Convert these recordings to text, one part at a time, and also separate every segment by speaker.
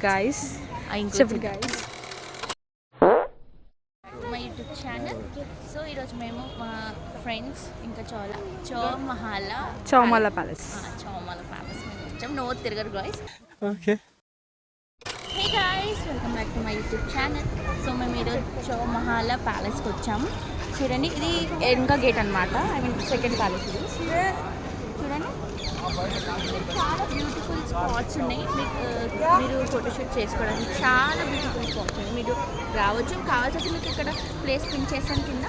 Speaker 1: Guys చెప్పు guys
Speaker 2: మా YouTube channel. So ఈరోజు మేము మా ఫ్రెండ్స్ ఇంకా చౌమహల్
Speaker 1: ప్యాలెస్
Speaker 2: మేము వచ్చాం. నో తిరగరు guys.
Speaker 1: Okay
Speaker 2: hey guys, welcome back to my YouTube channel. So మేము ఈరోజు చౌమహల్ ప్యాలెస్కి వచ్చాము. చూడండి, ఇది ఇంకా గేట్ అనమాట. ఐ మీన్ సెకండ్ ప్యాలెస్ ఇది. చూడండి, చాలా బ్యూటిఫుల్ స్పాట్స్ ఉన్నాయి. మీరు ఫోటోషూట్ చేసుకోవడానికి చాలా బ్యూటిఫుల్ స్పాట్స్ ఉన్నాయి. మీరు రావచ్చు, కావాల్సి మీకు ఇక్కడ ప్లేస్ పిన్ చేస్తాను కింద.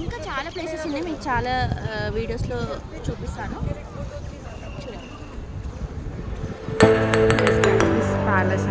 Speaker 2: ఇంకా చాలా ప్లేసెస్ ఉన్నాయి, మీకు చాలా వీడియోస్లో చూపిస్తాను. చూడండి,
Speaker 1: ప్యాలెస్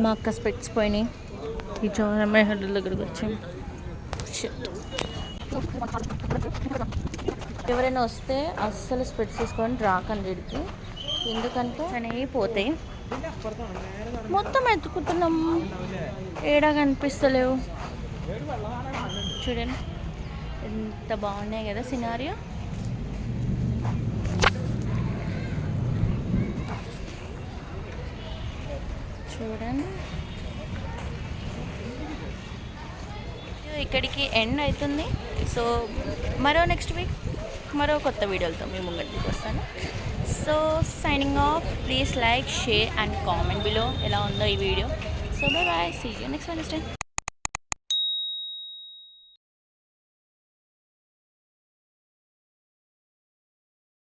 Speaker 2: మా అక్క స్పెట్స్ పోయినాయి. ఈ చౌమహల్ దగ్గరకు వచ్చాం. ఎవరైనా వస్తే అస్సలు స్పెట్స్ తీసుకొని రాకండి ఇక్కడికి, ఎందుకంటే అనేవి పోతాయి. మొత్తం ఎత్తుకుతున్నాం, ఏడా కనిపిస్తలేవు. చూడండి ఎంత బాగున్నాయి కదా సినారియో. చూడండి, ఇక్కడికి ఎండ్ అవుతుంది. సో మరో నెక్స్ట్ వీక్ మరో కొత్త వీడియోలతో మీ ముంగటికి వస్తాను. So signing off. Please like, share and comment below ఎలా ఉందో ఈ video. So bye bye, see you next Wednesday.